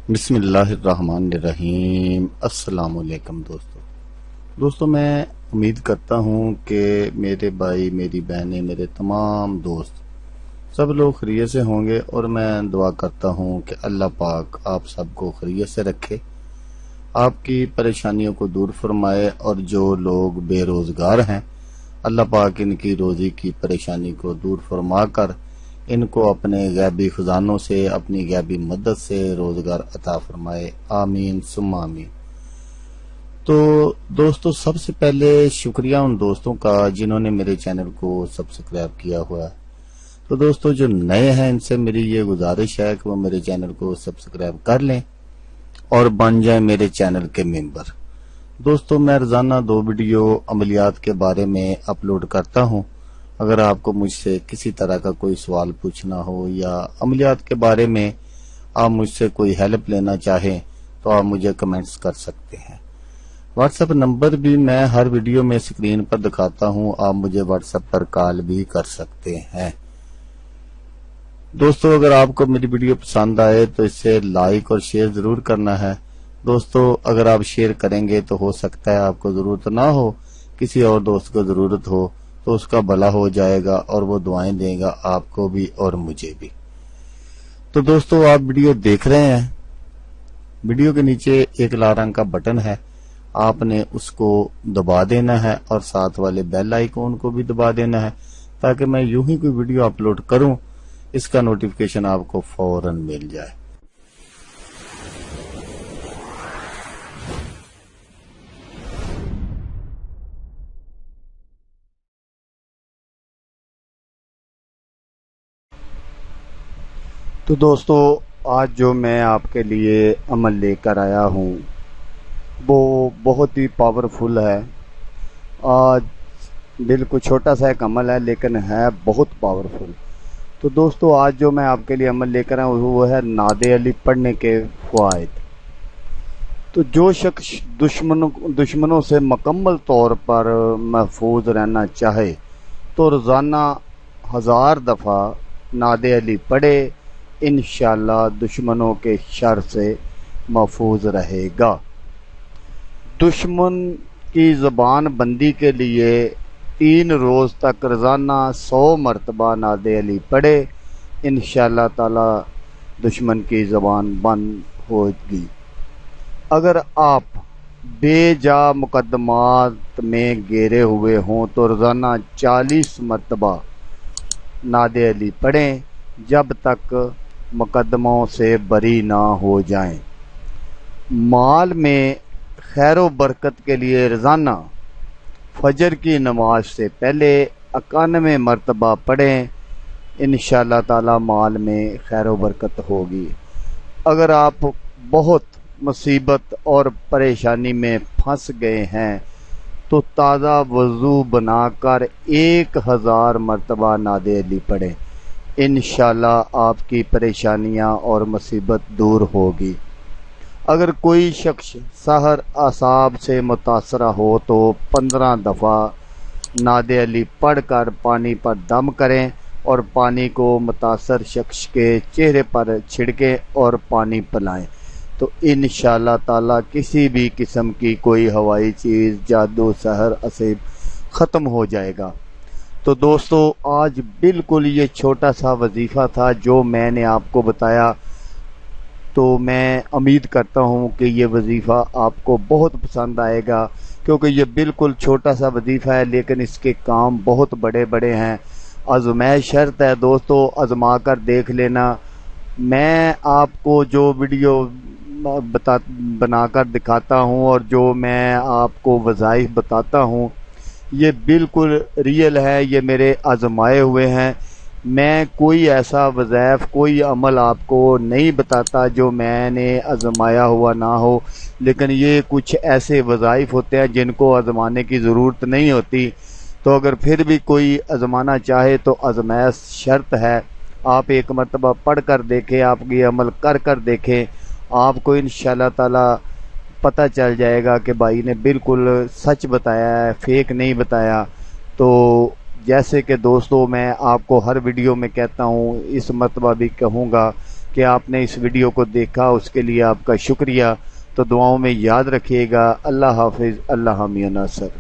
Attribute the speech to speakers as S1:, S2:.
S1: بسم اللہ الرحمن الرحیم۔ السلام علیکم دوستو میں امید کرتا ہوں کہ میرے بھائی، میری بہنیں، میرے تمام دوست سب لوگ خیریت سے ہوں گے، اور میں دعا کرتا ہوں کہ اللہ پاک آپ سب کو خیریت سے رکھے، آپ کی پریشانیوں کو دور فرمائے، اور جو لوگ بے روزگار ہیں اللہ پاک ان کی روزی کی پریشانی کو دور فرما کر ان کو اپنے غیبی خزانوں سے، اپنی غیبی مدد سے روزگار عطا فرمائے، آمین ثم آمین۔ تو دوستو، سب سے پہلے شکریہ ان دوستوں کا جنہوں نے میرے چینل کو سبسکرائب کیا ہوا ہے۔ تو دوستو جو نئے ہیں ان سے میری یہ گزارش ہے کہ وہ میرے چینل کو سبسکرائب کر لیں اور بن جائیں میرے چینل کے ممبر۔ دوستو میں روزانہ 2 ویڈیو عملیات کے بارے میں اپلوڈ کرتا ہوں۔ اگر آپ کو مجھ سے کسی طرح کا کوئی سوال پوچھنا ہو یا عملیات کے بارے میں آپ مجھ سے کوئی ہیلپ لینا چاہیں تو آپ مجھے کمنٹس کر سکتے ہیں۔ واٹس ایپ نمبر بھی میں ہر ویڈیو میں اسکرین پر دکھاتا ہوں، آپ مجھے واٹس ایپ پر کال بھی کر سکتے ہیں۔ دوستو اگر آپ کو میری ویڈیو پسند آئے تو اسے لائک اور شیئر ضرور کرنا ہے۔ دوستو اگر آپ شیئر کریں گے تو ہو سکتا ہے آپ کو ضرورت نہ ہو، کسی اور دوست کو ضرورت ہو تو اس کا بھلا ہو جائے گا اور وہ دعائیں دے گا آپ کو بھی اور مجھے بھی۔ تو دوستو آپ ویڈیو دیکھ رہے ہیں، ویڈیو کے نیچے ایک لال رنگ کا بٹن ہے، آپ نے اس کو دبا دینا ہے اور ساتھ والے بیل آئیکن کو بھی دبا دینا ہے تاکہ میں یوں ہی کوئی ویڈیو اپلوڈ کروں اس کا نوٹیفیکیشن آپ کو فوراً مل جائے۔ تو دوستو آج جو میں آپ کے لیے عمل لے کر آیا ہوں وہ بہت ہی پاورفل ہے۔ آج بالکل چھوٹا سا ایک عمل ہے لیکن ہے بہت پاورفل۔ تو دوستو آج جو میں آپ کے لیے عمل لے کر آیا ہوں وہ ہے نعت علی پڑھنے کے فوائد۔ تو جو شخص دشمنوں سے مکمل طور پر محفوظ رہنا چاہے تو روزانہ 1000 دفعہ نعت علی پڑھے، انشاءاللہ دشمنوں کے شر سے محفوظ رہے گا۔ دشمن کی زبان بندی کے لیے 3 روز تک روزانہ 100 مرتبہ نعت علی پڑھے، انشاءاللہ تعالی دشمن کی زبان بند ہوگی۔ اگر آپ بے جا مقدمات میں گھیرے ہوئے ہوں تو روزانہ 40 مرتبہ نعت علی پڑھیں جب تک مقدموں سے بری نہ ہو جائیں۔ مال میں خیر و برکت کے لیے روزانہ فجر کی نماز سے پہلے 91 مرتبہ پڑھیں، انشاءاللہ تعالی مال میں خیر و برکت ہوگی۔ اگر آپ بہت مصیبت اور پریشانی میں پھنس گئے ہیں تو تازہ وضو بنا کر 1000 مرتبہ نعت علی پڑھیں، انشاءاللہ آپ کی پریشانیاں اور مصیبت دور ہوگی۔ اگر کوئی شخص سحر اعصاب سے متاثرہ ہو تو 15 دفعہ نعت علی پڑھ کر پانی پر دم کریں اور پانی کو متاثر شخص کے چہرے پر چھڑکیں اور پانی پلائیں، تو انشاءاللہ تعالی کسی بھی قسم کی کوئی ہوائی چیز، جادو، سحر، اسیب ختم ہو جائے گا۔ تو دوستو آج بالکل یہ چھوٹا سا وظیفہ تھا جو میں نے آپ کو بتایا، تو میں امید کرتا ہوں کہ یہ وظیفہ آپ کو بہت پسند آئے گا، کیونکہ یہ بالکل چھوٹا سا وظیفہ ہے لیکن اس کے کام بہت بڑے بڑے ہیں۔ آزمائش شرط ہے دوستو، آزما کر دیکھ لینا۔ میں آپ کو جو ویڈیو بنا کر دکھاتا ہوں اور جو میں آپ کو وظائف بتاتا ہوں یہ بالکل ریئل ہے، یہ میرے آزمائے ہوئے ہیں۔ میں کوئی ایسا وظائف، کوئی عمل آپ کو نہیں بتاتا جو میں نے آزمایا ہوا نہ ہو، لیکن یہ کچھ ایسے وظائف ہوتے ہیں جن کو آزمانے کی ضرورت نہیں ہوتی۔ تو اگر پھر بھی کوئی آزمانا چاہے تو آزمائش شرط ہے، آپ ایک مرتبہ پڑھ کر دیکھیں، آپ یہ عمل کر دیکھیں، آپ کو انشاءاللہ تعالی پتہ چل جائے گا کہ بھائی نے بالکل سچ بتایا ہے، فیک نہیں بتایا۔ تو جیسے کہ دوستو میں آپ کو ہر ویڈیو میں کہتا ہوں، اس مرتبہ بھی کہوں گا کہ آپ نے اس ویڈیو کو دیکھا، اس کے لیے آپ کا شکریہ۔ تو دعاؤں میں یاد رکھیے گا۔ اللہ حافظ، اللہ حامی ناصر۔